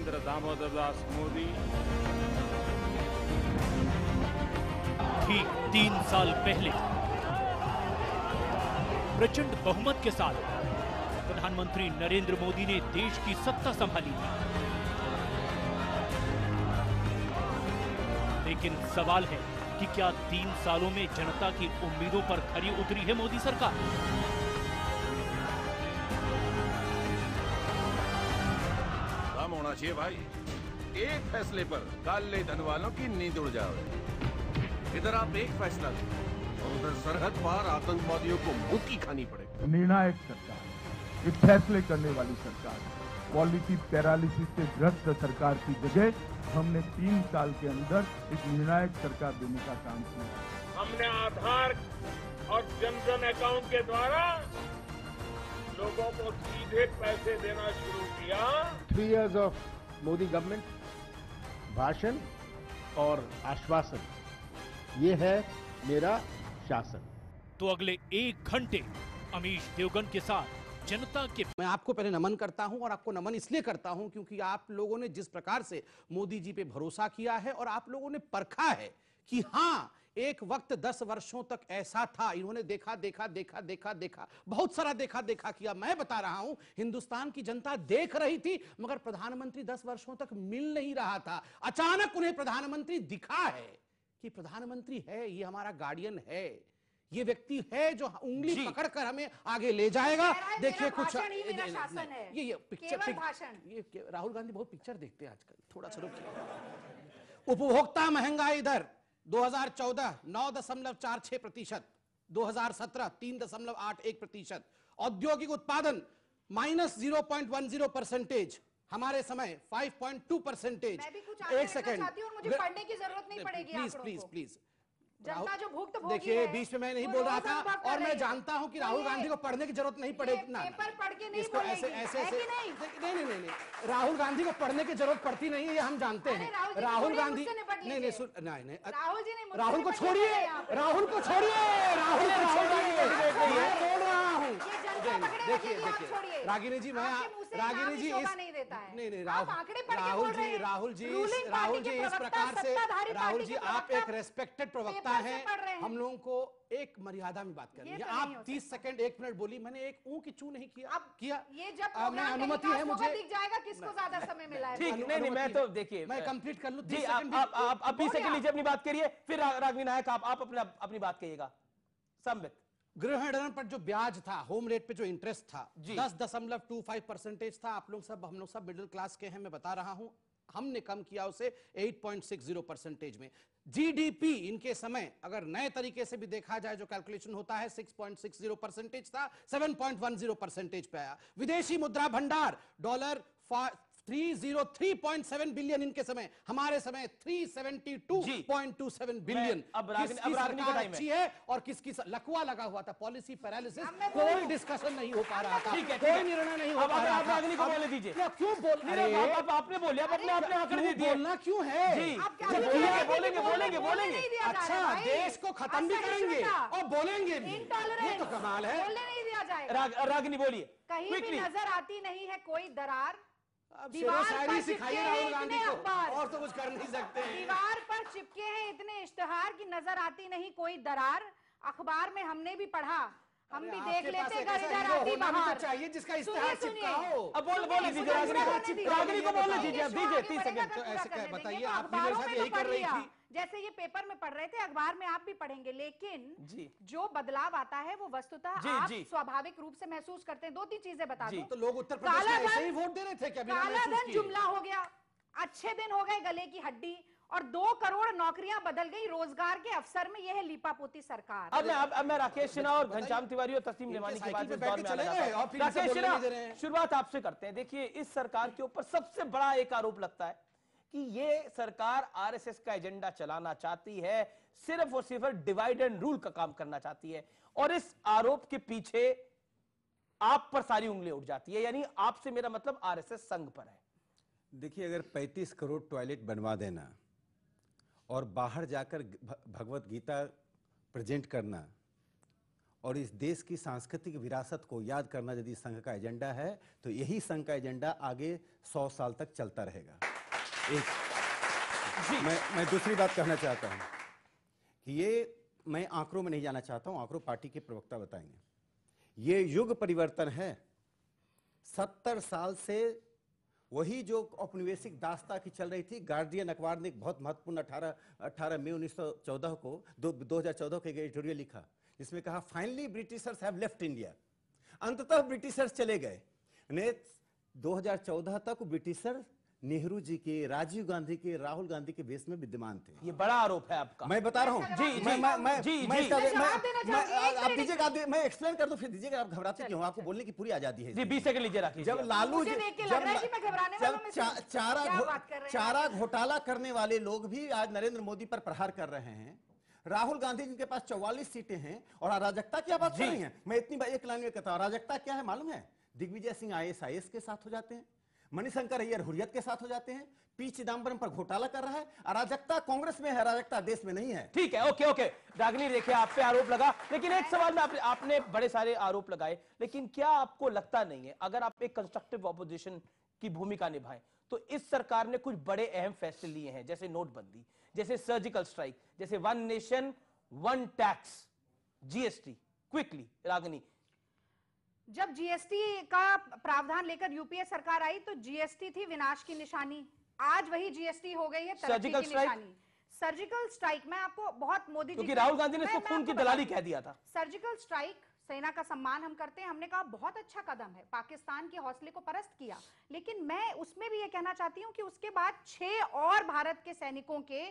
नरेंद्र दामोदर दास मोदी ठीक 3 साल पहले प्रचंड बहुमत के साथ प्रधानमंत्री नरेंद्र मोदी ने देश की सत्ता संभाली थी। लेकिन सवाल है कि क्या 3 सालों में जनता की उम्मीदों पर खरी उतरी है मोदी सरकार? दम होना चाहिए भाई। एक फैसले पर काले धन वालों की नींद उड़ जाए। इधर आप एक फैसला लें और उधर सरहद पार आतंकवादियों को मुक्की खानी पड़ेगी। निर्णायक सरकार, एक फैसले करने वाली सरकार, पॉलिसी पैरालिसिस से ग्रस्त सरकार की जगह हमने 3 साल के अंदर एक निर्णायक सरकार देने का काम किया। हमने आधार और जनधन अकाउंट के द्वारा लोगों को सीधे पैसे देना शुरू किया। 3 years of मोदी गवर्नमेंट, भाषण और आश्वासन, ये है मेरा शासन। तो अगले 1 घंटे अमीश देवगन के साथ जनता के मैं आपको पहले नमन करता हूं, और आपको नमन इसलिए करता हूं क्योंकि आप लोगों ने जिस प्रकार से मोदी जी पे भरोसा किया है और आप लोगों ने परखा है कि हां, एक वक्त 10 वर्षों तक ऐसा था। इन्होंने देखा देखा देखा देखा देखा बहुत सारा देखा देखा किया। मैं बता रहा हूं, हिंदुस्तान की जनता देख रही थी, मगर प्रधानमंत्री 10 वर्षों तक मिल नहीं रहा था। अचानक उन्हें प्रधानमंत्री दिखा है कि प्रधानमंत्री है, ये हमारा गार्डियन है, ये व्यक्ति है जो उंगली पकड़कर हमें आगे ले जाएगा। देखिए कुछ ये पिक्चर भाषण, ये राहुल गांधी बहुत पिक्चर देखते हैं आजकल, थोड़ा सा रुकिए। उपभोक्ता महंगाई दर 2014 9.46%, 2017 3.81%, औद्योगिक उत्पादन -0.10%, हमारे समय 5.2%। एक सेकेंड, मुझे पढ़ने की जरूरत नहीं पड़ेगी। Please please please. जनता जो भुक्तभोगी देखिए, बीच में मैं नहीं बोल रहा था, और मैं जानता हूं कि राहुल गांधी को पढ़ने की जरूरत नहीं पड़ेगी ना। पेपर पढ़ के नहीं इसको ऐसे ऐसे नहीं, राहुल गांधी को पढ़ने की जरूरत पड़ती नहीं है, ये हम जानते हैं। राहुल गांधी नहीं, राहुल जी ने राहुल को छोड़िए, राहुल को छोड़िए, राहुल को छोड़िए, मैं बोल रहा हूँ। देखिए देखिए रागिनी जी, मैं रागिनी जी नहीं, राहुल जी इस प्रकार से, राहुल जी आप एक रेस्पेक्टेड प्रवक्ता हैं, हम लोगों को एक मर्यादा में बात करनी है। आप 30 सेकंड 1 मिनट बोली, मैंने एक ऊँ की चू नहीं किया। अब किया, ये जब अनुमति है मुझे, दिख जाएगा किसको ज्यादा समय मिला है। ठीक, नहीं, मैं तो देखिए, मैं कंप्लीट कर लूं। जी, आप 20 सेकंड लीजिए, अपनी बात करिए, फिर रागिनी नायक आप अपनी बात कहिएगा। संबित गृह ऋण पर जो ब्याज था, होम रेट पे जो इंटरेस्ट था, 10.25% था। आप लोग सब, हम लोग सब मिडिल क्लास के हैं, मैं बता रहा हूं, हमने कम किया उसे 8.60% में। जीडीपी इनके समय अगर नए तरीके से भी देखा जाए, जो कैलकुलेशन होता है, 6.60% था, 7.10% पे आया। विदेशी मुद्रा भंडार डॉलर 303.7 बिलियन इनके समय, हमारे समय 372.27 बिलियन। अब रागिनी का टाइम अच्छी है और किसकी लकवा लगा हुआ था, पॉलिसी पैरालिसिस, कोई डिस्कशन नहीं हो पा रहा था, कोई निर्णय नहीं हो पा रहा था। रागिनी को बोलने दीजिए। क्यों बोल रहे हैं? आपने बोलिया, अपने आंकड़े दे दिए। बोलना क्यों है? बोलेंगे। अच्छा, देश को खत्म भी करेंगे और बोलेंगे भी, ये तो कमाल है। बोलने नहीं दिया जाएगा। रागिनी बोलिए। कहीं भी नजर आती नहीं है कोई दरार। दीवार पर सिखाइए राहुल गांधी को, और तो कुछ कर नहीं सकते। दीवार पर चिपके हैं इतने इश्तेहार की नजर आती नहीं कोई दरार। अखबार में हमने भी पढ़ा, हम भी देख लेते घर इधर आती बाहर। चाहिए जिसका इश्तेहार चिपका हो। अब बोलने दीजिए रागिनी को बोलने दीजिए, अब दीजिए 30 सेकंड। तो ऐसे बताइए, आप भी मेरे साथ यही कर रही थी। जैसे ये पेपर में पढ़ रहे थे, अखबार में आप भी पढ़ेंगे, लेकिन जो बदलाव आता है वो वस्तुतः आप स्वाभाविक रूप से महसूस करते हैं। 2-3 चीजें बता दूं। तो लोग उत्तर प्रदेश में ऐसे ही वोट दे रहे थे क्या? काला धन जुमला हो गया, अच्छे दिन हो गए गले की हड्डी, और 2 करोड़ नौकरियां बदल गई रोजगार के अवसर में। यह है लीपापोती सरकार। अब मैं राकेश सिन्हा और घनश्याम तिवारी और तस्लीम लेवानी की बात में राकेश सिन्हा, शुरुआत आपसे करते हैं। देखिए, इस सरकार के ऊपर सबसे बड़ा एक आरोप लगता है कि ये सरकार आरएसएस का एजेंडा चलाना चाहती है, सिर्फ और सिर्फ डिवाइड एंड रूल का काम करना चाहती है, और इस आरोप के पीछे आप पर सारी उंगलियां उठ जाती है, यानी आपसे मेरा मतलब आरएसएस संघ पर है। देखिए, अगर 35 करोड़ टॉयलेट बनवा देना और बाहर जाकर भगवत गीता प्रेजेंट करना और इस देश की सांस्कृतिक विरासत को याद करना यदि संघ का एजेंडा है तो यही संघ का एजेंडा आगे 100 साल तक चलता रहेगा। मैं दूसरी बात कहना चाहता हूं कि ये मैं आंकड़ों में नहीं जाना चाहता हूं, आंकड़ों पार्टी के प्रवक्ता बताएंगे। ये युग परिवर्तन है। 70 साल से वही जो औपनिवेशिक दास्ता की चल रही थी। गार्डियन अखबार ने एक बहुत महत्वपूर्ण 18 मई 1914 को 2014 के एडिटोरियल लिखा, जिसमें कहा finally Britishers have left India. अंततः ब्रिटिशर्स चले गए। 2014 तक ब्रिटिशर नेहरू जी के, राजीव गांधी के, राहुल गांधी के बेस में विद्यमान थे। ये बड़ा आरोप है आपका। मैं बता रहा हूं। आप दीजिएगा, मैं एक्सप्लेन कर दूं फिर दीजिएगा। आप घबराते क्यों? आपको बोलने की पूरी आजादी है। जी 20 सेकंड लीजिए राखी। जब लालू जी चारा घोटाला करने वाले लोग भी आज नरेंद्र मोदी पर प्रहार कर रहे हैं, राहुल गांधी जिनके पास 44 सीटें हैं और अराजकता क्या बात कर रही है। मैं इतनी एक लाइन में कहता हूं, अराजकता क्या है मालूम है? दिग्विजय सिंह IAS के साथ हो जाते हैं, मणिशंकर अय्यर हुर्रियत के साथ हो जाते हैं, पी चिदम्बरम पर घोटाला कर रहा है। अराजकता कांग्रेस में है, अराजकता देश में नहीं है। ठीक है, ओके। रागिनी देखिए, आप पे आरोप लगा, लेकिन एक सवाल में आपने बड़े सारे आरोप लगाए, लेकिन क्या आपको लगता नहीं है अगर आप एक कंस्ट्रक्टिव ऑपोजिशन की भूमिका निभाएं तो इस सरकार ने कुछ बड़े अहम फैसले लिए हैं, जैसे नोटबंदी, जैसे सर्जिकल स्ट्राइक, जैसे 1 nation 1 tax, GST। Quickly Ragini. जब GST का प्रावधान लेकर यूपीए सरकार आई तो GST थी विनाश की निशानी, आज वही GST हो गई है तरक्की की निशानी। सर्जिकल स्ट्राइक, मैं आपको बहुत मोदी जी, क्योंकि राहुल गांधी ने इसको खून की दलाली कह दिया था। सर्जिकल स्ट्राइक, सेना का सम्मान हम करते हैं, हमने कहा बहुत अच्छा कदम है, पाकिस्तान के हौसले को परस्त किया, लेकिन मैं उसमें भी ये कहना चाहती हूं कि उसके बाद 6 और भारत के सैनिकों के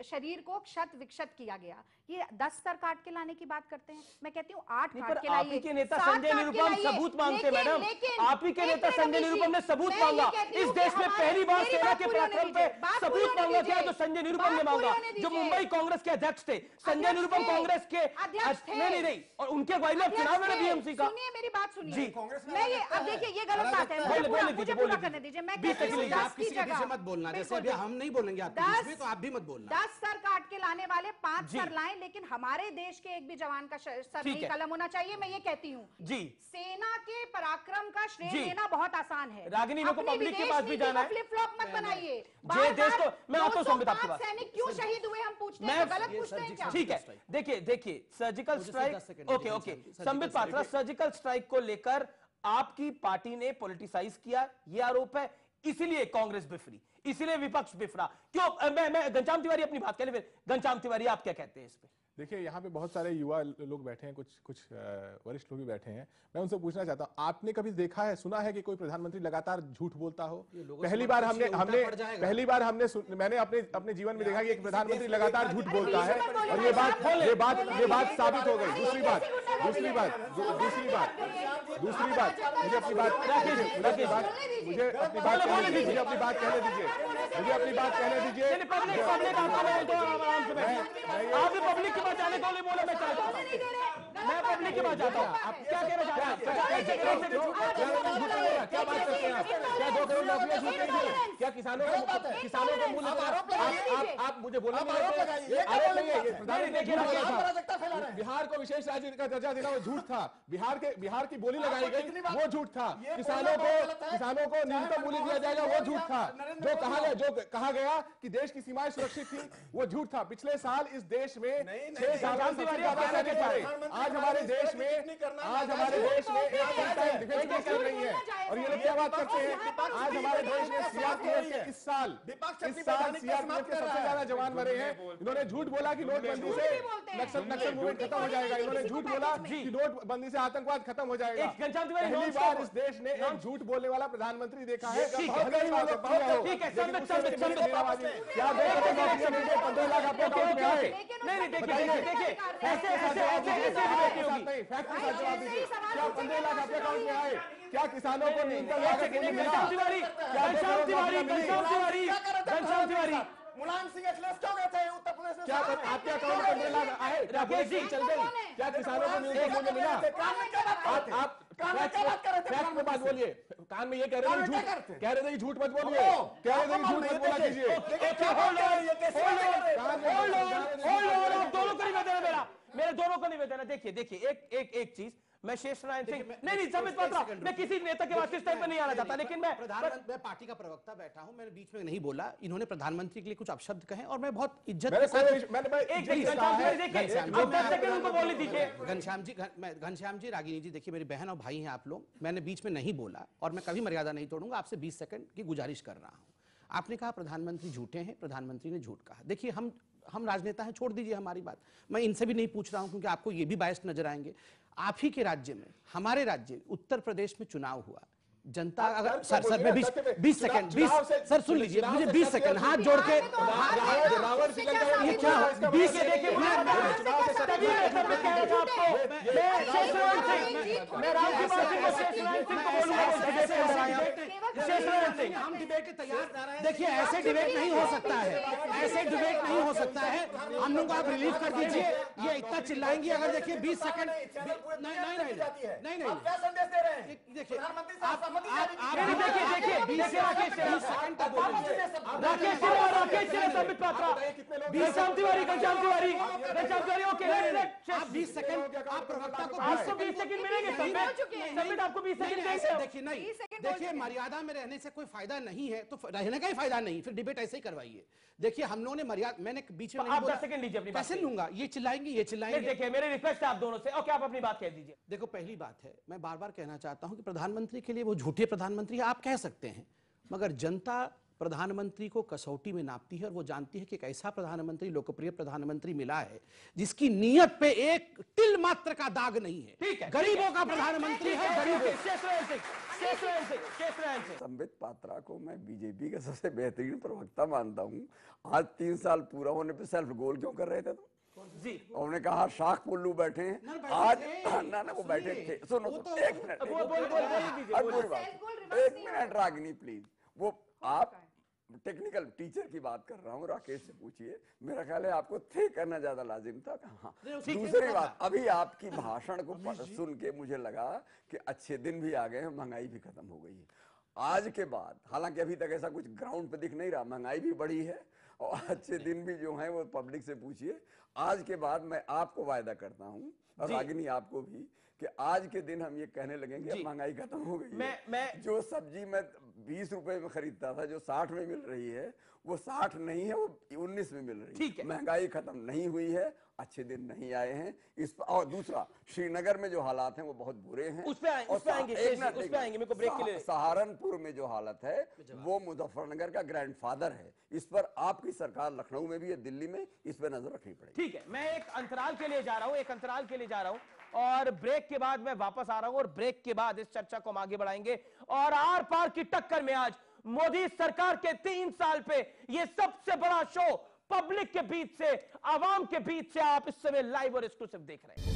शरीर को क्षत विक्षत किया गया। ये 10 सर काट के लाने की बात करते हैं, मैं कहती हूँ 8 काट के लाइए। आप ही के नेता संजय निरुपम सबूत मांगते मैडम, आप ही के नेता संजय निरुपम ने सबूत मांगा। इस देश में पहली बार सेना के पराक्रम पे सबूत मांगा गया तो संजय निरुपम ने मांगा, जो मुंबई कांग्रेस के अध्यक्ष थे। संजय निरुपम कांग्रेस के नहीं, और उनके चुनाव में BMC का। सुनिए मेरी बात सुनिए, मैं ये अब देखिए ये गलत बात है, मुझे पूरा करने दीजिए। मैं आप किसी के पीछे मत बोलना, जैसे अभी हम नहीं बोलेंगे आपके बीच में, तो आप भी मत बोलना। 10 सर काट के लाने वाले 5 सर लाएं, लेकिन हमारे देश के एक भी जवान का सर नहीं कलम होना चाहिए। मैं ये कहती हूँ जी, सेना के पराक्रम का श्रेय लेना बहुत आसान है। रागिनी को पब्लिक के पास भी जाना है, फ्लिप फ्लॉप मत बनाइए। देश को मैं आपको संबित आपके पास सैनिक क्यों शहीद हुए हम पूछते हैं, गलत पूछते हैं क्या? ठीक है, देखिए surgical strike, okay Sambit Patra, surgical strike को लेकर आपकी पार्टी ने पॉलिटिसाइज किया, ये आरोप है, इसीलिए कांग्रेस बिफरी, इसीलिए विपक्ष बिफरा। क्यों? मैं घनश्याम तिवारी अपनी बात करें, फिर घनश्याम तिवारी आप क्या कहते हैं इस पे? देखिए, यहाँ पे बहुत सारे युवा लोग बैठे हैं, कुछ वरिष्ठ लोग भी बैठे हैं। मैं उनसे पूछना चाहता हूँ, आपने कभी देखा है, सुना है कि कोई प्रधानमंत्री लगातार झूठ बोलता हो? पहली बार मैंने अपने जीवन में देखा कि एक प्रधानमंत्री लगातार झूठ बोलता है, और ये बात साबित हो गई। दूसरी बात मुझे अपनी बात कहने दीजिए। आप पब्लिक के पास जाने को नहीं बोला, मैं चाहता हूं, मैं पब्लिक के पास जाता हूं। आप क्या कहना चाह रहे हैं? क्या बात करते हैं आप? क्या 2 करोड़ नौकरियां छूट गई थी? क्या किसानों को मूल्य आप मुझे बोलना बिहार को विशेष राज्य का दर्जा देना वो झूठ था। बिहार की बोली लगाई गई वो झूठ था। किसानों को न्यूनतम मूल्य दिया जाएगा वो झूठ था। जो कहा गया कि देश की सीमाएं सुरक्षित थी वो झूठ था। पिछले साल इस देश में 6 साल आज हमारे देश में डिफेंस मिनिस्टर नहीं है, और ये लोग क्या बात करते हैं? आज हमारे देश में सीआरपीएफ के इस साल सीआरपीएफ के सबसे ज्यादा जवान मरे हैं। इन्होंने झूठ बोला कि नोटबंदी से नक्सल मूवमेंट खत्म हो जाएगा। इन्होंने झूठ बोला कि नोटबंदी से आत्मवाद खत्म हो जाएगा। पहली बार इस देश ने एक झूठ बोलने वाला प्रधानमंत्री देखा है। क्या 2 करोड़ 15 लाख आपके अकाउंट में आए? नहीं, देखिए क्या 15 लाख आपके अकाउंट में आए? क्या किसानों को न्यूनतम लागत मूल्य मिला? घनश्याम तिवारी मुलायम सिंह अखिलेश क्यों गए थे उत्तर प्रदेश में? क्या आपके अकाउंट में 15 लाख आए? राकेश जी चल गई। क्या किसानों को न्यूनतम मूल्य मिला? आप फैक्ट में बात बोलिए। कान में ये कह रहे थे झूठ मत बोलिए। बोला कीजिए। दोनों को नहीं कहते मेरा, मेरे दोनों को निवेदन है, देखिए देखिए एक चीज, मैं शेष नारायण सिंह नहीं संबित पात्रा, मैं किसी नेता के वास्ते इस टाइम पे नहीं आना चाहता, लेकिन मैं पार्टी का प्रवक्ता बैठा हूं, मैंने बीच में नहीं बोला, इन्होंने प्रधानमंत्री के लिए कुछ अपशब्द कहे और मैं बहुत इज्जत घनश्याम जी, रागिनी जी, देखिए मेरी बहन और भाई हैं आप लोग, मैंने बीच में नहीं बोला और मैं कभी मर्यादा नहीं तोड़ूंगा, आपसे 20 सेकंड की गुजारिश कर रहा हूं। आपने कहा प्रधानमंत्री झूठे हैं, प्रधानमंत्री ने झूठ कहा। देखिए हम राजनेता हैं, छोड़ दीजिए हमारी बात, मैं इनसे भी नहीं पूछ रहा हूं क्योंकि आपको ये भी बायस नजर आएंगे। आप ही के राज्य में, हमारे राज्य उत्तर प्रदेश में चुनाव हुआ, जनता अगर सर मैं 20 सेकंड सर सुन लीजिए, मुझे 20 सेकंड हाथ जोड़ के, ये क्या 20 हम डिबेट तैयार, देखिए ऐसे डिबेट नहीं हो सकता है, ऐसे डिबेट नहीं हो सकता है, हम लोग आप रिलीव कर दीजिए, ये इतना चिल्लाएंगे अगर, देखिए 20 सेकंड नहीं क्या संदेश दे रहे हैं? देखिए घनश्याम तिवारी आप 20 सेकंड, आप प्रवक्ता को आपको 20 सेकंड मिलेंगे, संबित आपको 20 सेकंड देंगे। देखिए नहीं, देखिए मर्यादा में रहने से कोई फायदा नहीं है, तो रहने का ही फायदा नहीं, फिर डिबेट ऐसे ही करवाइए। देखिए हम लोगों ने मर्यादा, मैंने बीच में आप 10 सेकंड लीजिए अपनी बात, कैसे लूंगा, ये चिल्लाएंगे। देखिए मेरी रिक्वेस्ट है आप दोनों से, ओके आप अपनी बात कह दीजिए। देखो पहली बात है, मैं बार बार कहना चाहता हूं कि प्रधानमंत्री के लिए वो झूठे प्रधानमंत्री आप कह सकते हैं, मगर जनता प्रधानमंत्री को कसौटी में नापती है और वो जानती है कि एक ऐसा प्रधानमंत्री, लोकप्रिय प्रधानमंत्री मिला है जिसकी नीयत पे एक तिल मात्र का दाग नहीं है। ठीक है, गरीबों का प्रधानमंत्री है, गरीबों। संबित पात्रा को मैं बीजेपी का सबसे बेहतरीन प्रवक्ता मानता हूँ। आज 3 साल पूरा होने पे सेल्फ गोल क्यों कर रहे थे तुम? जी उन्होंने कहा शाख पुल्लू बैठे हैं, आज ना वो बैठे थे। सुनो एक मिनट रागिनी प्लीज, वो आप टेक्निकल टीचर की बात कर रहा हूँ, राकेश से पूछिए, मेरा ख्याल है आपको थे करना ज्यादा लाजिम था। हाँ, दूसरी बात, अभी आपकी भाषण को सुन के मुझे लगा कि अच्छे दिन भी आ गए हैं, महंगाई भी खत्म हो गई है आज के बाद। हालांकि अभी तक ऐसा कुछ ग्राउंड पे दिख नहीं रहा, महंगाई भी बढ़ी है और अच्छे दिन भी जो है वो पब्लिक से पूछिए। आज के बाद मैं आपको वायदा करता हूँ और रागिनी आपको भी कि आज के दिन हम ये कहने लगेंगे महंगाई खत्म हो गई है। मैं जो सब्जी मैं 20 रुपए में खरीदता था, जो 60 में मिल रही है, वो 60 नहीं है, वो 19 में मिल रही है। महंगाई खत्म नहीं हुई है, अच्छे दिन नहीं आए हैं इस पर। और दूसरा, श्रीनगर में जो हालात हैं वो बहुत बुरे हैं, उस पे आएंगे मेरे को ब्रेक के लिए। सहारनपुर में जो हालत है वो मुजफ्फरनगर का ग्रैंडफादर है। इस पर आपकी सरकार लखनऊ में भी है, दिल्ली में, इस पर नजर रखनी पड़ेगी। ठीक है, मैं एक अंतराल के लिए जा रहा हूं, और ब्रेक के बाद मैं वापस आ रहा हूं और ब्रेक के बाद इस चर्चा को हम आगे बढ़ाएंगे। और आर पार की टक्कर में आज मोदी सरकार के 3 साल पे ये सबसे बड़ा शो पब्लिक के बीच से, आवाम के बीच से आप इस समय लाइव और एक्सक्लूसिव देख रहे हैं।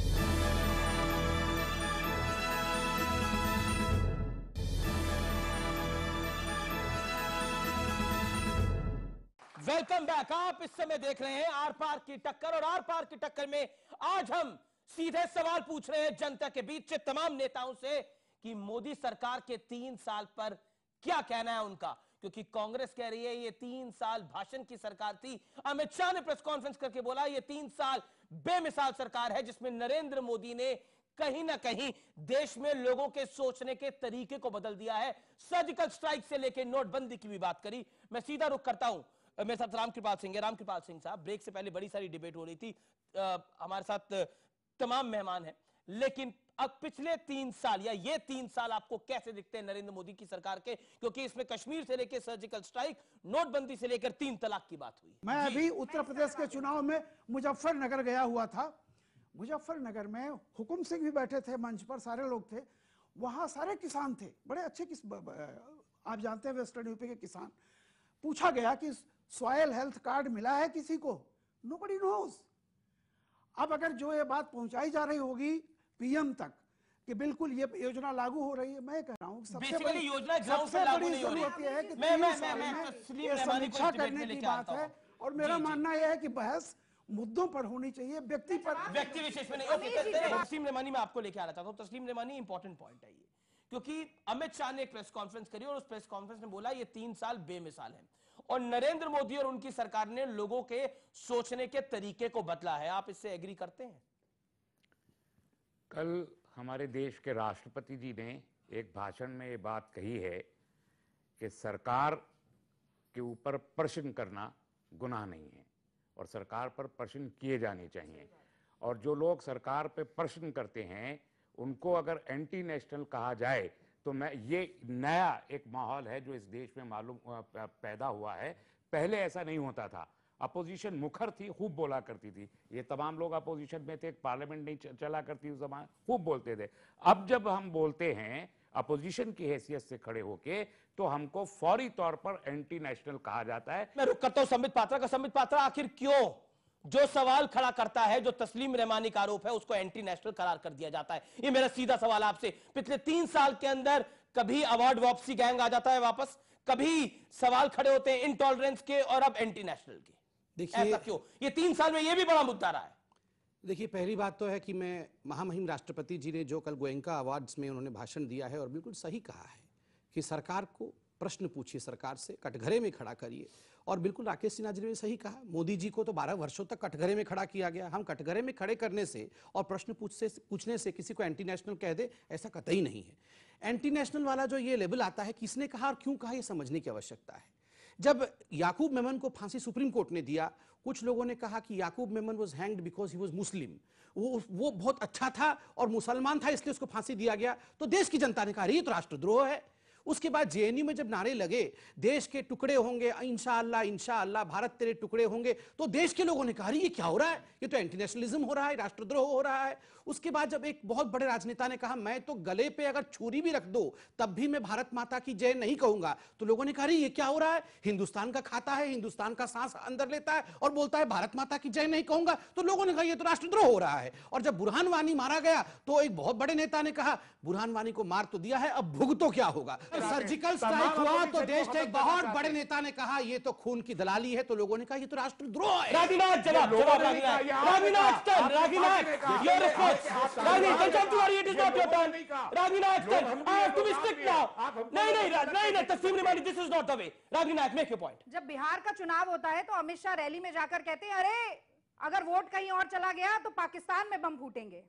Welcome back. आप इस समय देख रहे हैं आर पार की टक्कर, और आर पार की टक्कर में आज हम सीधे सवाल पूछ रहे हैं जनता के बीच से, तमाम नेताओं से, कि मोदी सरकार के 3 साल पर क्या कहना है उनका। क्योंकि कांग्रेस कह रही है ये 3 साल भाषण की सरकार थी। अमित शाह ने प्रेस कॉन्फ्रेंस करके बोला ये 3 साल बेमिसाल सरकार है, जिसमें नरेंद्र मोदी ने कहीं ना कहीं देश में लोगों के सोचने के तरीके को बदल दिया है। सर्जिकल स्ट्राइक से लेकर नोटबंदी की भी बात करी। मैं सीधा रुख करता हूं, मेरे साथ रामकृपाल सिंह है। रामकृपाल सिंह साहब, ब्रेक से पहले बड़ी सारी डिबेट हो रही थी, हमारे साथ तमाम मेहमान हैं, लेकिन अब पिछले 3 साल या ये 3 साल आपको कैसे दिखते हैं नरेंद्र मोदी की सरकार के? क्योंकि इसमें कश्मीर से लेकर सर्जिकल स्ट्राइक, नोटबंदी से लेकर 3 तलाक की बात हुई। मैं अभी उत्तर प्रदेश के चुनाव में मुजफ्फरनगर गया हुआ था। मुजफ्फरनगर में हुकुम सिंह भी बैठे थे मंच पर, सारे लोग थे वहां, सारे किसान थे, बड़े अच्छे आप जानते हैं वेस्टर्न यूपी के किसान। पूछा गया कि सॉयल हेल्थ कार्ड मिला है किसी को? Nobody knows. अब अगर जो ये बात पहुंचाई जा रही होगी पीएम तक कि बिल्कुल ये योजना लागू हो रही है, मैं कह रहा हूँ सबसे बड़ी योजना जरूरत यह है कि समीक्षा करने की बात है। और मेरा मानना यह है कि बहस मुद्दों पर होनी चाहिए, व्यक्ति विशेष में नहीं। तस्लीम रेमानी मैं आपको लेके आना चाहता हूँ। तस्लीम रेमानी, इंपॉर्टेंट पॉइंट है ये, क्योंकि अमित शाह ने एक प्रेस कॉन्फ्रेंस करी और उस प्रेस कॉन्फ्रेंस में बोला ये 3 साल बेमिसाल है, और नरेंद्र मोदी और उनकी सरकार ने लोगों के सोचने के तरीके को बदला है। आप इससे एग्री करते हैं? कल हमारे देश के राष्ट्रपति जी ने एक भाषण में ये बात कही है कि सरकार के ऊपर प्रश्न करना गुनाह नहीं है और सरकार पर प्रश्न किए जाने चाहिए, और जो लोग सरकार पे प्रश्न करते हैं उनको अगर एंटी नेशनल कहा जाए तो मैं ये नया एक माहौल है जो इस देश में मालूम पैदा हुआ है। पहले ऐसा नहीं होता था। अपोजिशन मुखर थी, खूब बोला करती थी, ये तमाम लोग अपोजिशन में थे, पार्लियामेंट नहीं चला करती उस जमाने, खूब बोलते थे। अब जब हम बोलते हैं अपोजिशन की हैसियत से खड़े होके तो हमको फौरी तौर पर एंटी नेशनल कहा जाता है। मैं रुक करता हूं संबित पात्रा का। संबित पात्रा, आखिर क्यों जो सवाल खड़ा करता है, जो तस्लीम रहमानी का आरोप है, उसको एंटी नेशनल करार कर दिया जाता है? ये मेरा सीधा सवाल आपसे। पिछले 3 साल के अंदर कभी अवार्ड वापसी गैंग आ जाता है वापस, कभी सवाल खड़े होते हैं इंटॉलरेंस के, और अब एंटी नेशनल के। देखिए ऐसा क्यों? ये 3 साल में ये भी बड़ा मुद्दा रहा है। देखिए, पहली बात तो है कि मैं महामहिम राष्ट्रपति जी ने जो कल गोयनका अवार्ड्स में उन्होंने भाषण दिया है और बिल्कुल सही कहा है कि सरकार को प्रश्न पूछिए, सरकार से कटघरे में खड़ा करिए। और बिल्कुल राकेश सिन्हा जी ने सही कहा, मोदी जी को तो 12 वर्षों तक कटघरे में खड़ा किया गया। हम कटघरे में खड़े करने से और प्रश्न पूछने से किसी को एंटी नेशनल कह दे, ऐसा कतई नहीं है। एंटी नेशनल वाला जो ये लेबल आता है, किसने कहा और क्यों कहा, ये समझने की आवश्यकता है। जब याकूब मेमन को फांसी सुप्रीम कोर्ट ने दिया, कुछ लोगों ने कहा कि Yakub Memon was hanged because he was Muslim, वो बहुत अच्छा था और मुसलमान था इसलिए उसको फांसी दिया गया। तो देश की जनता ने कहा ये तो राष्ट्रद्रोह है। उसके बाद जेएनयू में जब नारे लगे देश के टुकड़े होंगे, इंशाअल्लाह इंशाअल्लाह भारत तेरे टुकड़े होंगे, तो देश के लोगों ने कहा ये क्या हो रहा है, ये तो एंटी नेशनलिज्म हो रहा है, राष्ट्रद्रोह हो रहा है। उसके बाद जब एक बहुत बड़े राजनेता ने कहा मैं तो गले पे अगर छुरी भी रख दो तब भी मैं भारत माता की जय नहीं कहूंगा, तो लोगों ने कहा ये क्या हो रहा है, हिंदुस्तान का खाता है, हिंदुस्तान का सांस अंदर लेता है और बोलता है भारत माता की जय नहीं कहूंगा, तो लोगों ने कहा ये तो राष्ट्रद्रोह हो रहा है। और जब बुरहान वानी मारा गया तो एक बहुत बड़े नेता ने कहा बुरहान वानी को मार तो दिया है, अब भुगतो क्या होगा। सर्जिकल स्ट्राइक हुआ तो देश के एक बहुत बड़े नेता ने कहा ये तो खून की दलाली है, तो लोगों ने कहा ये तो राष्ट्रद्रोह है। रागीनाथ जवाब जब बिहार का चुनाव होता है तो अमित शाह रैली में जाकर कहते हैं अरे अगर वोट कहीं और चला गया तो पाकिस्तान में बम फूटेंगे।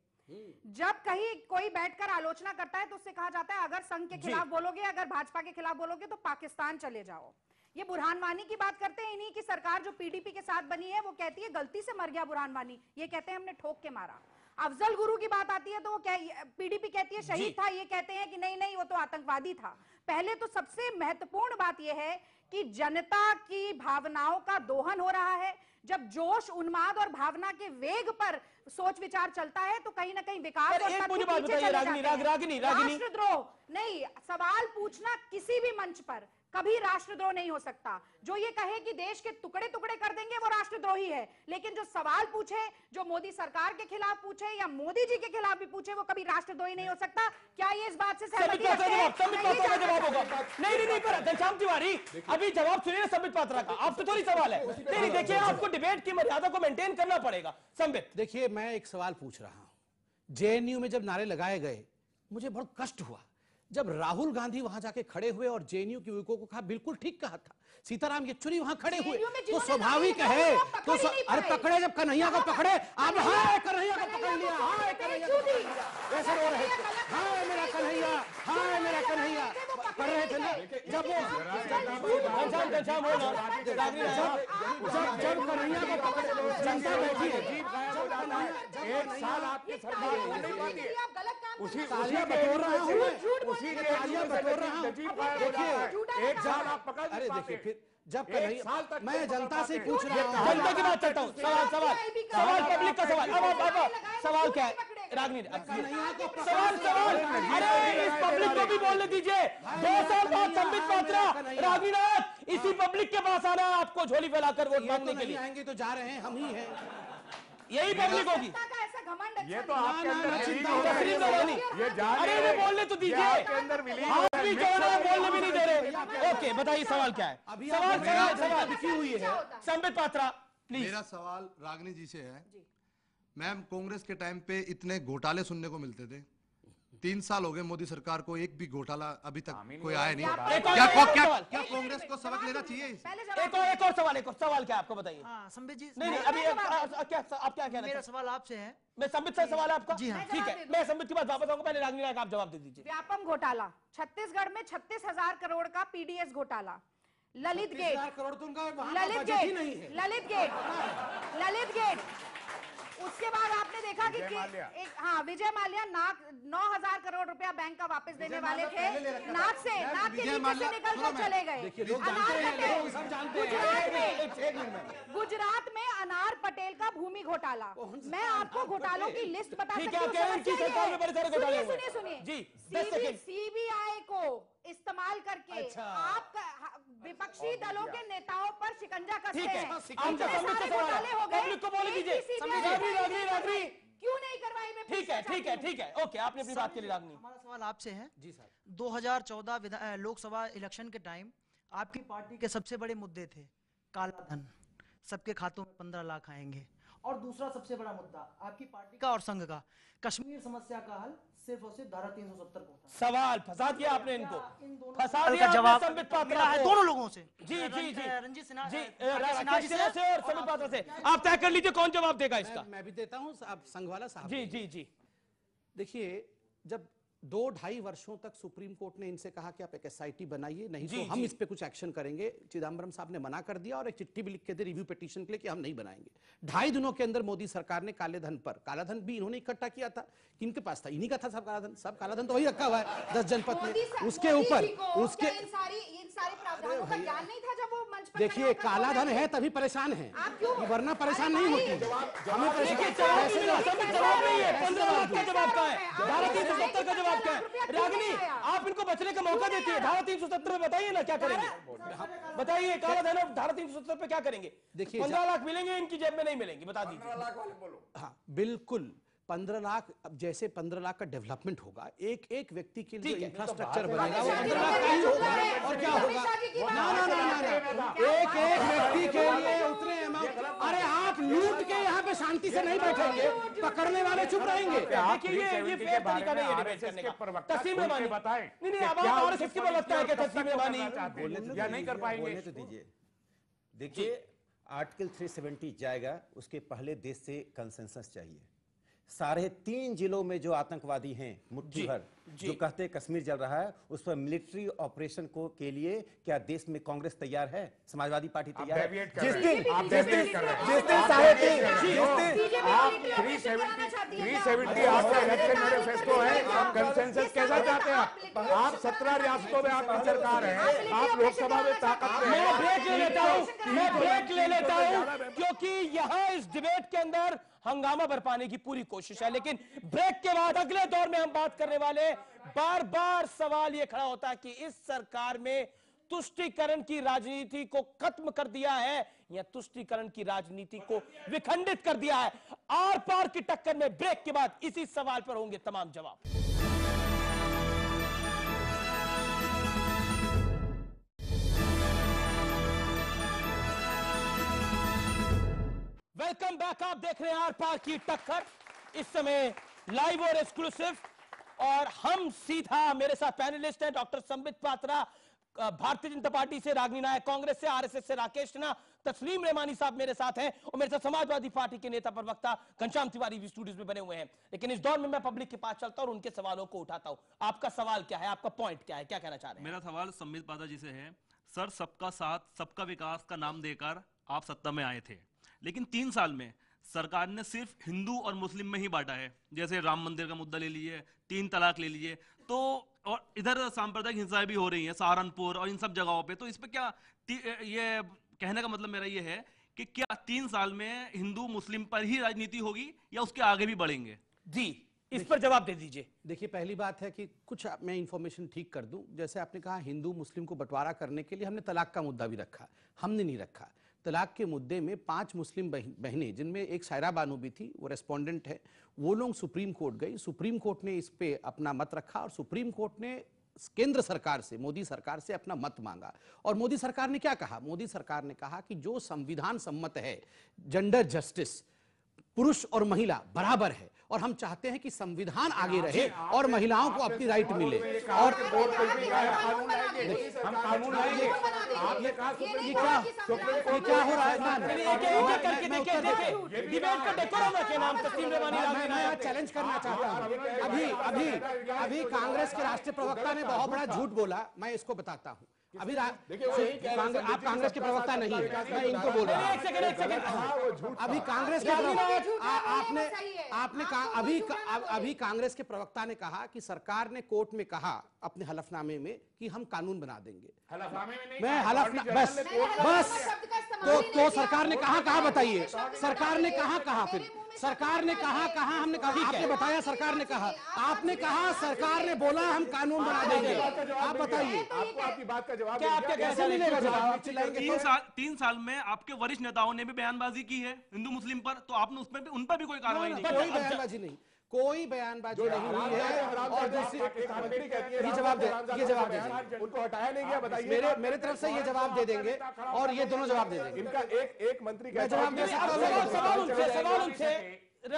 जब कहीं कोई बैठकर आलोचना करता है तो उससे कहा जाता है अगर संघ के खिलाफ बोलोगे, अगर भाजपा के खिलाफ बोलोगे तो पाकिस्तान चले जाओ। ये बुरहान वानी की बात करते हैं, इन्हीं की सरकार जो पीडीपी के साथ बनी है वो कहती है गलती से मर गया बुरहान वानी, ये कहते हैं हमने ठोक के मारा। अफजल गुरु की बात आती है तो वो पीडीपी कहती है शहीद था, ये कहते हैं कि नहीं नहीं वो तो आतंकवादी था। पहले तो सबसे महत्वपूर्ण बात यह है कि जनता की भावनाओं का दोहन हो रहा है। जब जोश, उन्माद और भावना के वेग पर सोच विचार चलता है तो कहीं ना कहीं विकास और राष्ट्रद्रोह नहीं। सवाल पूछना किसी भी मंच पर कभी राष्ट्रद्रोह नहीं हो सकता। जो ये कहे कि देश के टुकड़े टुकड़े कर देंगे वो राष्ट्रद्रोही है, लेकिन जो सवाल पूछे, जो मोदी सरकार के खिलाफ पूछे या मोदी जी के खिलाफ भी पूछे, वो कभी राष्ट्रद्रोही नहीं हो सकता। क्या ये इस बात से सहमति रखते हैं? नहीं पर घनश्याम तिवारी अभी जवाब सुनिए संबित पात्रा का, आपसे थोड़ी सवाल है। नहीं देखिए, आपको डिबेट की मर्यादा को मेंटेन करना पड़ेगा। संबित देखिए, मैं एक सवाल पूछ रहा हूं। जेएनयू में जब नारे लगाए गए मुझे बहुत कष्ट हुआ जब राहुल गांधी वहां जाके खड़े हुए और जेएनयू के युवकों को कहा, बिल्कुल ठीक कहा था, सीताराम येचुरी वहां खड़े हुए तो स्वाभाविक है तो अरे पकड़े, जब कन्हैया को पकड़े आप, हाँ कन्हैया को पकड़ लिया, हाँ कन्हैया कैसे रो रहे थे, हाँ मेरा कन्हैया, हाँ मेरा कन्हैया कर रहे थे ना। जब कन्हैया को पकड़े जनता बैठी है, एक साल आपकी सरकार नहीं पाती है, उसी बतौर रहा हूँ उसी बतौर रहा हूँ। देखिए एक साल आप पकड़, अरे देखिए फिर जब कन्हैया, मैं जनता से पूछ रहा हूँ, जनता की बात करता हूँ। सवाल पब्लिक का सवाल। अब सवाल क्या है राजनीति? सवाल अरे इस पब्लिक को भी बोलने दीजिए। 2 साल बाद संबित पात्रा, राजनीनाथ इसी पब्लिक के पास आना है आपको झोली फैलाकर वोट मांगने के लिए। आएंगे तो जा रहे हैं, हम ही हैं, यही पब्लिक होगी। ये तो आपके अंदर ये अरे वो बोलने तो दीजिए, आप भी बोलने भी नहीं दे रहे। ओके बताइए सवाल क्या है? सवाल लिखी हुई है। संबित पात्रा प्लीज। मेरा सवाल रागिनी जी से है। मैम, कांग्रेस के टाइम पे इतने घोटाले सुनने को मिलते थे, 3 साल हो गए मोदी सरकार को, एक भी घोटाला अभी तक कोई आया नहीं। क्या कांग्रेस को सबक लेना चाहिए? एक और सवाल क्या आपको बताइए? संबित जी नहीं अभी क्या आप क्या कहना? मेरा सवाल आपसे है। मैं संबित से सवाल है आपका? जी हाँ। ठीक है, मैं संबित की बात वापस आऊंगा, पहले रागिनी नायक आप जवाब दे दीजिए। व्यापम घोटाला, छत्तीसगढ़ में 36,000 करोड़ का पीडीएस घोटाला, ललित गेट, ललित गेट। उसके बाद आपने देखा कि विजय माल्या 9,000 करोड़ रुपया बैंक का वापस देने वाले थे, नाक के नीचे से निकलकर चले गए। गुजरात में अनार पटेल का भूमि घोटाला। मैं आपको घोटालों की लिस्ट बता सकती हूँ। सुनिए, सीबीआई को इस्तेमाल करके आप विपक्षी दलों के नेताओं पर शिकंजा कसते हैं। घोटाले हो गए, क्यों नहीं करवाई? ठीक है, ओके, आपने अपनी बात के लिए रागनी। हमारा सवाल आपसे है। जी सर। 2014 लोकसभा इलेक्शन के टाइम आपकी पार्टी के सबसे बड़े मुद्दे थे काला धन, सबके खातों में 15 लाख आएंगे, और दूसरा सबसे बड़ा मुद्दा आपकी पार्टी का और संघ का कश्मीर समस्या का हल सिर्फ और सिर्फ धारा 370 को था। सवाल फंसा दिया आपने इनको, फंसा दिया आपने जवाब संबित पात्रा है दोनों लोगों से। जी रंजीत सिन्हा जी, राकेश सिन्हा से और संबित पात्रा से। आप तय कर लीजिए कौन जवाब देगा इसका। मैं भी देता हूं, आप संघवाला साहब। जी। देखिए, जब 2-2.5 वर्षों तक सुप्रीम कोर्ट ने इनसे कहा कि आप एक एसआईटी बनाइए, नहीं तो हम इस पे कुछ एक्शन करेंगे, चिदम्बरम साहब ने मना कर दिया और एक चिट्ठी भी लिख के दी रिव्यू पिटीशन के लिए कि हम नहीं बनाएंगे। 2.5 दिनों के अंदर मोदी सरकार ने काले धन पर, काला धन भी इन्होंने इकट्ठा किया था, किनके पास था? इन्हीं का था सब काला धन, सब काला धन तो वही रखा हुआ है 10 जनपद में। उसके ऊपर इन सारी प्रावधानों का ज्ञान नहीं था जब वो मंच पर। देखिए, काला धन है तभी परेशान है, वरना परेशान नहीं होती। हमें जवाब नहीं है, 15 लाख का जवाब क्या है, धारा 370 का जवाब क्या है? रागिनी, आप इनको बचने का मौका देती है। धारा 370 में बताइए ना क्या करेंगे, बताइए। काला धन और धारा 370 पे क्या करेंगे? देखिए, 15 लाख मिलेंगे, इनकी जेब में नहीं मिलेंगे, बता दीजिए। 15 लाख वाले बोलो। हाँ बिल्कुल, 15 लाख। अब जैसे 15 लाख का डेवलपमेंट होगा, एक व्यक्ति के लिए इंफ्रास्ट्रक्चर बनेगा, वो 15 लाख का ही होगा। और क्या होगा? ना, एक व्यक्ति के लिए उतने अमाउंट। अरे आप लूट के यहाँ पे शांति से नहीं बैठेंगे, पकड़ने वाले चुप रहेंगे। ये फेयर तरीका नहीं है डिबेट करने का। तस्लीम रहमानी बताएं। नहीं, अब आप आरएसएस की लगता है कि तस्लीम रहमानी या नहीं कर पाएंगे। तो दीजिए, देखिए, आर्टिकल 370 जाएगा, उसके पहले देश से कंसेंसस चाहिए। 3.5 जिलों में जो आतंकवादी हैं मुट्ठी भर, जो कहते हैं कश्मीर जल रहा है, उस पर मिलिट्री ऑपरेशन को के लिए क्या देश में कांग्रेस तैयार है? समाजवादी पार्टी तैयार है? जिस दिन 370 आपका इलेक्शन मैनिफेस्टो है, आप कंसेंसस कैसा चाहते हैं? आप 17 रियासतों में आपकी सरकार है, आप लोकसभा में ताकत में। मैं ब्रेक ले लेता हूं क्योंकि यहां इस डिबेट के अंदर हंगामा बरपाने की पूरी कोशिश है, लेकिन ब्रेक के बाद अगले दौर में हम बात करने वाले। बार बार सवाल यह खड़ा होता है कि इस सरकार में तुष्टीकरण की राजनीति को खत्म कर दिया है या तुष्टीकरण की राजनीति को विखंडित कर दिया है। आर पार की टक्कर में ब्रेक के बाद इसी सवाल पर होंगे तमाम जवाब। वेलकम बैक, आप देख रहे हैं आर पार की टक्कर, इस समय लाइव और एक्सक्लूसिव। और हम सीधा, मेरे साथ पैनलिस्ट हैं डॉक्टर संबित पात्रा भारतीय जनता पार्टी से, रागिनी नायक कांग्रेस से, आरएसएस से राकेश सिन्हा, तस्लीम रहमानी साहब मेरे साथ हैं, और मेरे साथ समाजवादी पार्टी के नेता प्रवक्ता घनश्याम तिवारी भी स्टूडियो में बने हुए हैं। लेकिन इस दौर में मैं पब्लिक के पास चलता हूं और उनके सवालों को उठाता हूं। आपका सवाल क्या है, आपका पॉइंट क्या है, क्या कहना चाह रहे हैं? मेरा सवाल संबित पात्रा जी से है। सर, सबका साथ सबका विकास का नाम देकर आप सत्ता में आए थे, लेकिन 3 साल में सरकार ने सिर्फ हिंदू और मुस्लिम में ही बांटा है। जैसे राम मंदिर का मुद्दा ले लीजिए, 3 तलाक ले लीजिए, तो और इधर सांप्रदायिक हिंसाएं भी हो रही हैं सहारनपुर और इन सब जगहों पे। तो इस पे क्या, ये कहने का मतलब मेरा ये है कि क्या 3 साल में हिंदू मुस्लिम पर ही राजनीति होगी या उसके आगे भी बढ़ेंगे? जी, इस पर जवाब दे दीजिए। देखिए, पहली बात है कि कुछ मैं इंफॉर्मेशन ठीक कर दूं। जैसे आपने कहा हिंदू मुस्लिम को बंटवारा करने के लिए हमने तलाक का मुद्दा भी रखा, हमने नहीं रखा। तलाक के मुद्दे में 5 मुस्लिम बहनें, जिनमें एक सायरा बानो भी थी, वो रेस्पोंडेंट है, वो लोग सुप्रीम कोर्ट गई। सुप्रीम कोर्ट ने इस पे अपना मत रखा और सुप्रीम कोर्ट ने केंद्र सरकार से, मोदी सरकार से अपना मत मांगा। और मोदी सरकार ने क्या कहा? मोदी सरकार ने कहा कि जो संविधान सम्मत है, जेंडर जस्टिस, पुरुष और महिला बराबर है और हम चाहते हैं कि संविधान आगे रहे और महिलाओं को अपनी राइट मिले। और हम कानून लाएंगे। आपने कहा ये क्या हो रहा है? मैं चैलेंज करना चाहता हूं। अभी कांग्रेस के राष्ट्रीय प्रवक्ता ने बहुत बड़ा झूठ बोला, मैं इसको बताता हूं। अभी आप कांग्रेस के प्रवक्ता नहीं है, मैं इनको बोल रहा हूं। अभी कांग्रेस के अभी कांग्रेस के प्रवक्ता ने कहा कि सरकार ने कोर्ट में कहा अपने हलफनामे में कि हम कानून बना देंगे। बस तो सरकार ने कहा बताइए, सरकार ने कहा फिर सरकार ने कहा हमने कहा, आपने बताया सरकार ने कहा, आपने कहा सरकार ने बोला हम कानून बना देंगे। आप बताइए, आपको आपकी बात का जवाब क्या आपके कैसे मिलेगा जवाब? 3 साल में आपके वरिष्ठ नेताओं ने भी बयानबाजी की है हिंदू मुस्लिम पर, तो आपने उसमें भी उन पर भी कोई कार्रवाई नहीं की? कोई बयानबाजी नहीं, कोई बयानबाजी नहीं हुई है। और दूसरी ये जवाब दे, उनको हटाया नहीं गया, बताइए। मेरे तरफ से ये जवाब दे देंगे और ये दोनों जवाब दे देंगे। इनका एक मंत्री का जवाब दे सकता हूं।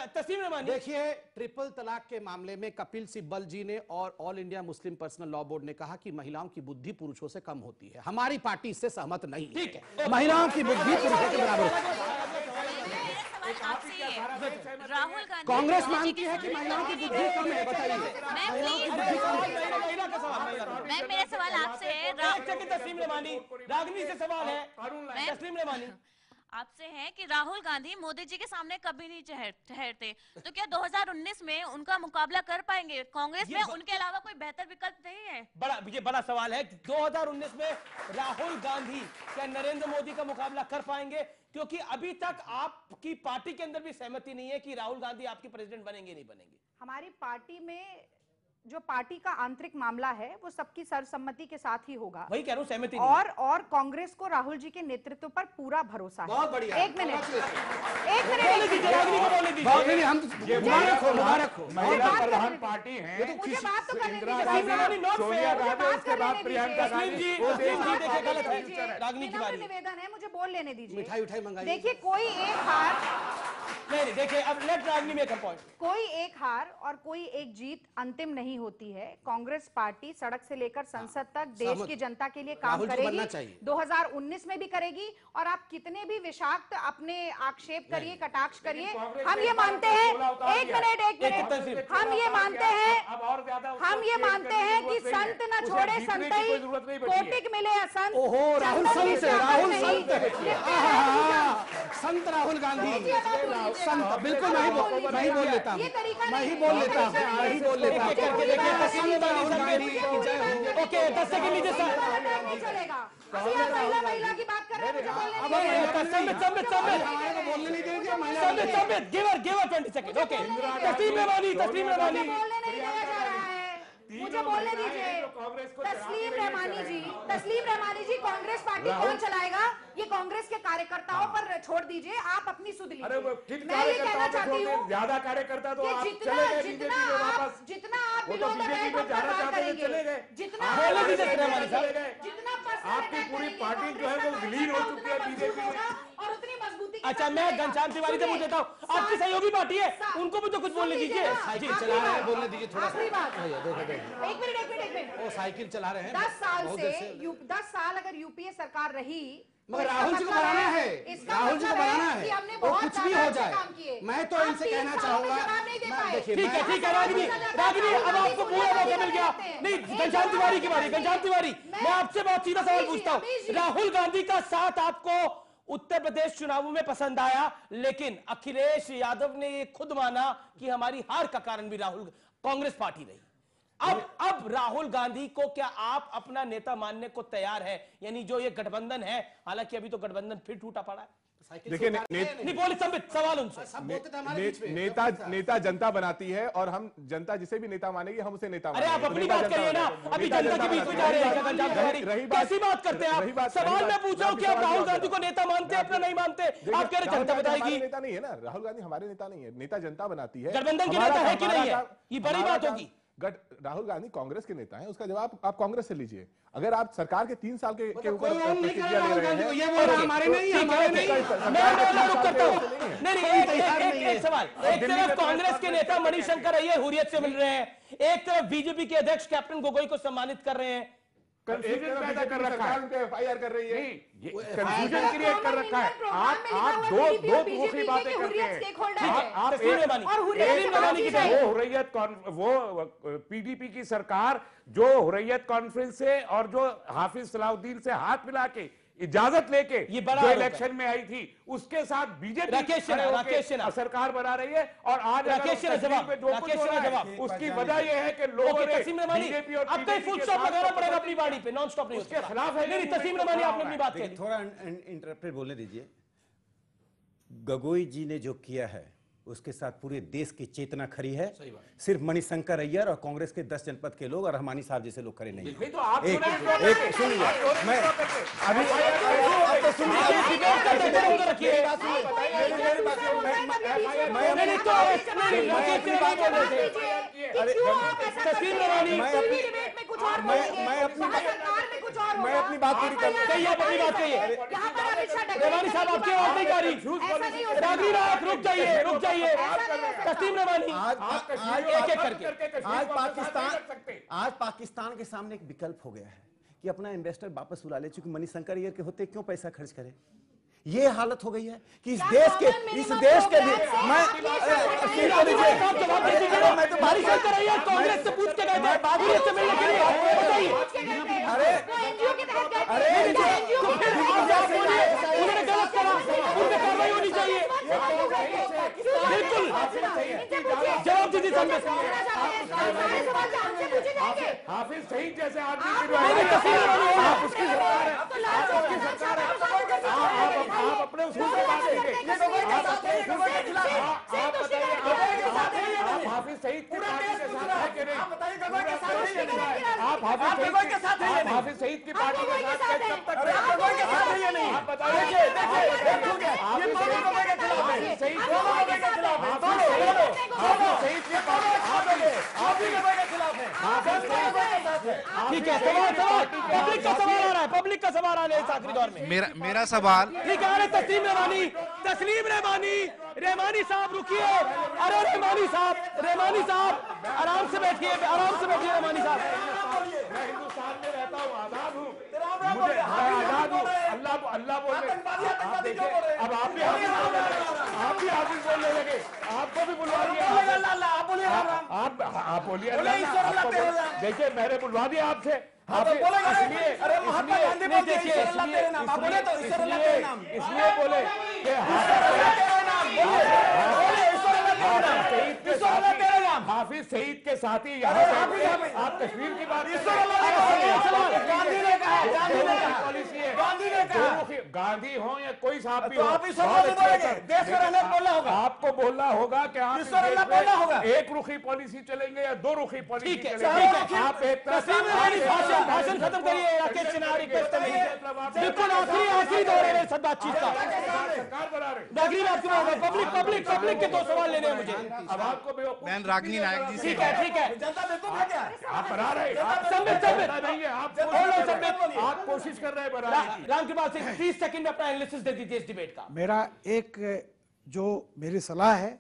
तस्लीम रहमानी, देखिए, ट्रिपल तलाक के मामले में कपिल सिब्बल जी ने और all India Muslim personal law board ने कहा कि महिलाओं की बुद्धि पुरुषों से कम होती है। हमारी पार्टी इससे सहमत नहीं है। ठीक है, महिलाओं की बुद्धि पुरुषों के बराबर है। राहुल गांधी कांग्रेस मानती है कि महिलाओं की बुद्धि कम है, बताइए। मेरा सवाल आपसे है, तस्लीम रहमानी, रागनी से सवाल है। तस्लीम रहमानी आपसे है कि राहुल गांधी मोदी जी के सामने कभी नहीं ठहरते, तो क्या 2019 में उनका मुकाबला कर पाएंगे? कांग्रेस में उनके अलावा कोई बेहतर विकल्प नहीं है? ये बड़ा सवाल है। 2019 में राहुल गांधी क्या नरेंद्र मोदी का मुकाबला कर पाएंगे? क्योंकि अभी तक आपकी पार्टी के अंदर भी सहमति नहीं है कि राहुल गांधी आपके प्रेसिडेंट बनेंगे नहीं बनेंगे। हमारी पार्टी में जो पार्टी का आंतरिक मामला है वो सबकी सर्वसम्मति के साथ ही होगा। वही कह रहा हूं, सहमति और कांग्रेस को राहुल जी के नेतृत्व पर पूरा भरोसा है। बहुत बढ़िया। एक मिनट मुबारक हो। महिला प्रधान पार्टी है, मुझे बात तो करने इंदिरा गांधी, सोनिया गांधी, उसके बाद प्रियंका गांधी। निवेदन है, मुझे बोल लेने दीजिए। मिठाई उठाई मंगाइए। देखिए, कोई एक हार नहीं, देखिए अब let Ragini make a point. कोई एक हार और कोई एक जीत अंतिम नहीं होती है। कांग्रेस पार्टी सड़क से लेकर संसद तक देश की जनता के लिए काम करेगी, 2019 में भी करेगी। और आप कितने भी विषाक्त अपने आक्षेप करिए, कटाक्ष करिए, हम ये मानते हैं, एक मिनट, हम ये मानते हैं कि संत न छोड़े संतई, कोटिक मिले असंत। ओहो, राहुल संत राहुल गांधी संत, बिल्कुल नहीं बोल लेता, मैं ही बोल लेता। ओके, 10 सेकंड नीचे चलेगा। महिला की बात कर रहे हैं, गिवर 20 सेकंड। ओके, तस्लीम रहमानी मुझे बोलने दीजिए। तस्लीम रहमानी जी, कांग्रेस पार्टी कौन चलाएगा? ये कांग्रेस के कार्यकर्ताओं पर छोड़ दीजिए, आप अपनी सुध लीजिए। मैं ये कहना चाहती हूँ, ज्यादा कार्यकर्ता तो आप जितना आप बिलो द बेल्ट पर बात करेंगे, जितना आपकी पूरी पार्टी जो है वो विलीन हो चुकी है बीजेपी में, और उतनी मजबूती। अच्छा, मैं घनश्याम तिवारी से पूछ लेता हूँ, आपकी सहयोगी पार्टी है, उनको भी तो कुछ बोलने दीजिए। साइकिल चला रहे हैं, बोलने दीजिए थोड़ा सा। एक मिनट, वो साइकिल चला रहे हैं 10 साल अगर यूपीए सरकार रही, मगर राहुल जी को बनाना है, राहुल जी को बनाना है, वो कुछ भी हो जाए। मैं तो इनसे कहना चाहूंगा, ठीक है रागिनी, अब आपको पूरा मौका मिल गया। नहीं, घनश्याम तिवारी की बारी। घनश्याम तिवारी, मैं आपसे बहुत सीधा सवाल पूछता हूँ। राहुल गांधी का साथ आपको उत्तर प्रदेश चुनावों में पसंद आया, लेकिन अखिलेश यादव ने ये खुद माना कि हमारी हार का कारण भी कांग्रेस पार्टी रही। अब राहुल गांधी को क्या आप अपना नेता मानने को तैयार है? यानी जो ये गठबंधन है, हालांकि अभी तो गठबंधन फिर टूटा पड़ा है। देखिए, नहीं बोले, सवाल उनसे। नेता जनता बनाती है और हम जनता जिसे भी नेता मानेगी हम उसे नेता। अरे आप अपनी बात करिए ना, अभी जनता के बीच में जा रहे हैं। कैसी बात करते हैं आप? सवाल मैं पूछ रहा हूँ कि आप राहुल गांधी को नेता मानते हैं, अपना नहीं मानते? आप कह रहे जनता बताएगी। नेता नहीं है ना, राहुल गांधी हमारे नेता नहीं है, नेता जनता बनाती है। गठबंधन के नेता है कि नहीं है, ये बड़ी बात होगी। राहुल गांधी कांग्रेस के नेता हैं, उसका जवाब आप कांग्रेस से लीजिए। अगर आप सरकार के 3 साल के ऊपर प्रतिक्रिया ले रहे हैं, ये हमारे नहीं, हमारे नहीं, नहीं, एक सवाल, एक तरफ कांग्रेस के नेता मणिशंकर अय्यर हुर्रियत से मिल रहे हैं, एक तरफ बीजेपी के अध्यक्ष कैप्टन गोगोई को सम्मानित कर रहे हैं। कंफ्यूजन पैदा कर रखा है, एफआईआर कर रही है, कंफ्यूजन क्रिएट कर रखा है। आप दो मुखी बातें करते हैं। वो पीडीपी की सरकार जो हुर्रियत कॉन्फ्रेंस से और जो हाफिज सलाउद्दीन से हाथ मिला के इजाजत लेके ये जो इलेक्शन में आई थी, उसके साथ बीजेपी सरकार बना रही है। और आज उसकी वजह यह है कि लोगों ने बीजेपी और अब कहीं फुल स्टॉप लगाना पड़ेगा अपनी बाड़ी पे, नॉन स्टॉप नहीं, उसके खिलाफ है। नहीं, तस्लीम रमानी आपने अपनी बात कही, थोड़ा इंटरप्रेट बोलने दीजिए। गोगोई जी ने जो किया है उसके साथ पूरे देश की चेतना खड़ी है। सिर्फ मणिशंकर अय्यर और कांग्रेस के 10 जनपद के लोग और रहमानी साहब जैसे लोग खड़े नहीं हैं। एक सुनिए, मैं अभी तो सुनिए, मैं अपनी बात पूरी कर रवानी साहब आपकी आवाज नहीं आ रही, रुक जाइए, रुक जाइए, तस्लीम रवानी एक एक करके। आज पाकिस्तान के सामने एक विकल्प हो गया है कि अपना इन्वेस्टर वापस बुला ले, चूंकि मणिशंकर अय्यर के होते क्यों पैसा खर्च करे। ये हालत हो गई है कि इस देश के भी मैं तो मणिशंकर अय्यर कांग्रेस से पूछ के गए थे, कांग्रेस से मिलने के लिए, अरे उन्होंने गलत करा, उन पे कार्रवाई होनी चाहिए। बिल्कुल जवाब दीजिए सामने से। हाफिज सईद जैसे आदमी आप उसकी सरकार है, आप अपने उसूल पे बात करेंगे। आप हाफिज सईद के पार्टी के साथ है कि नहीं? आप हाफिज सईद की पार्टी के साथ कब तक नहीं? आप बताइए। ठीक है, पब्लिक का सवाल आ रहा है, पब्लिक का सवाल आ रहा है इस आखिरी दौर में। मेरा सवाल ठीक है। अरे तस्लीम रहमानी साहब रुकिए। अरे रहमानी साहब आराम से बैठिए, रहमानी साहब। मैं हिंदुस्तान में रहता हूँ, आजाद हूँ, मुझे आजाद हूँ। अल्लाह बोले। अब आप भी हाफिज बोलने लगे, आपको भी बुलवा दिया। आप बोलिए अल्लाह। देखिए मैंने बुलवा दिया आपसे, इसलिए बोले हाफिज सईद के साथी यहाँ आप कश्मीर की बात गांधी हो या कोई साहब भी हो, देश में रहने बोलना होगा, आपको बोलना होगा कि आप एक रुखी पॉलिसी चलेंगे या दो रुखी पॉलिसी चलेंगे। आप एक भाषण खत्म करिए। राकेश सिन्हा बिल्कुल आखिरी दौर है सब बातचीत का। पब्लिक के 2 सवाल लेने हैं मुझे। अब आपको बहन रागिनी नायक जी से। ठीक है। आप बना रहे, आप कोशिश कर रहे हैं बनाने की। रामकृपाल सिंह 30 सेकंड में अपना एनालिसिस दे दीजिए इस डिबेट का। मेरा मेरी सलाह है,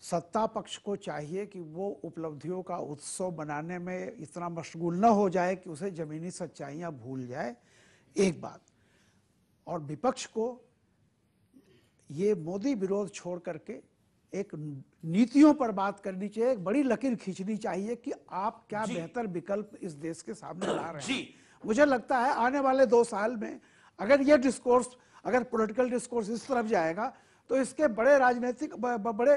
सत्ता पक्ष को चाहिए कि वो उपलब्धियों का उत्सव बनाने में इतना मशगूल न हो जाए कि उसे जमीनी सच्चाइयां भूल जाए, एक बात। और विपक्ष को ये मोदी विरोध छोड़ करके एक नीतियों पर बात करनी चाहिए, एक बड़ी लकीर खींचनी चाहिए कि आप क्या बेहतर विकल्प इस देश के सामने ला रहे हैं। मुझे लगता है आने वाले 2 साल में अगर ये डिस्कोर्स, अगर पॉलिटिकल डिस्कोर्स इस तरफ जाएगा तो इसके बड़े राजनीतिक बड़े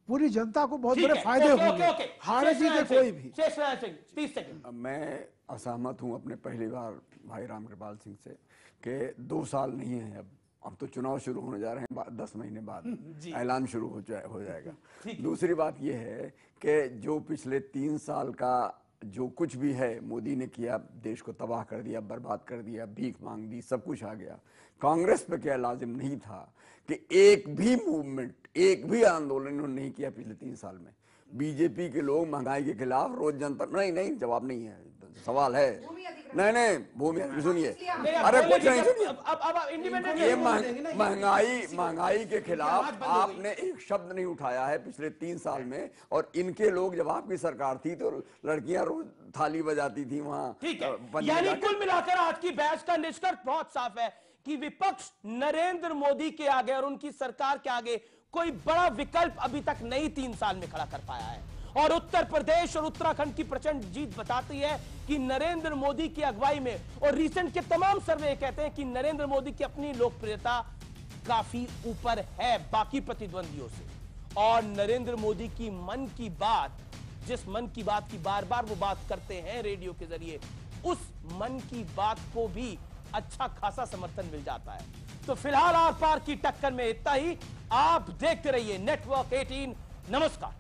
पूरी जनता को बहुत बड़े फायदे होंगे, हारे जीते कोई भी। 30 सेकंड। मैं असहमत हूं अपने पहली बार भाई रामकृपाल सिंह से कि 2 साल नहीं है, अब तो चुनाव शुरू होने जा रहे हैं 10 महीने बाद ऐलान शुरू हो जाएगा। दूसरी बात यह है कि जो पिछले 3 साल का जो कुछ भी है मोदी ने किया, देश को तबाह कर दिया, बर्बाद कर दिया, भीख मांग दी, सब कुछ आ गया। कांग्रेस पे क्या लाजिम नहीं था कि एक भी मूवमेंट, एक भी आंदोलन उन्होंने नहीं किया पिछले 3 साल में। बीजेपी के लोग महंगाई के खिलाफ रोज जनता, नहीं जवाब नहीं है, सवाल है। नहीं भूमि सुनिए, अरे कुछ नहीं सुनिए। अब ये महंगाई के खिलाफ आपने एक शब्द नहीं उठाया है पिछले 3 साल में। और इनके लोग, जब आपकी सरकार थी तो लड़कियां रोज थाली बजाती थी वहां। ठीक है, यानी कुल मिलाकर आज की बहस का निष्कर्ष बहुत साफ है कि विपक्ष नरेंद्र मोदी के आगे और उनकी सरकार के आगे कोई बड़ा विकल्प अभी तक नहीं 3 साल में खड़ा कर पाया है। और उत्तर प्रदेश और उत्तराखंड की प्रचंड जीत बताती है कि नरेंद्र मोदी की अगुवाई में, और रिसेंट के तमाम सर्वे कहते हैं कि नरेंद्र मोदी की अपनी लोकप्रियता काफी ऊपर है बाकी प्रतिद्वंदियों से। और नरेंद्र मोदी की मन की बात, जिस मन की बात की बार बार वो बात करते हैं रेडियो के जरिए, उस मन की बात को भी अच्छा खासा समर्थन मिल जाता है। तो फिलहाल आर पार की टक्कर में इतना ही। आप देखते रहिए नेटवर्क 18। नमस्कार।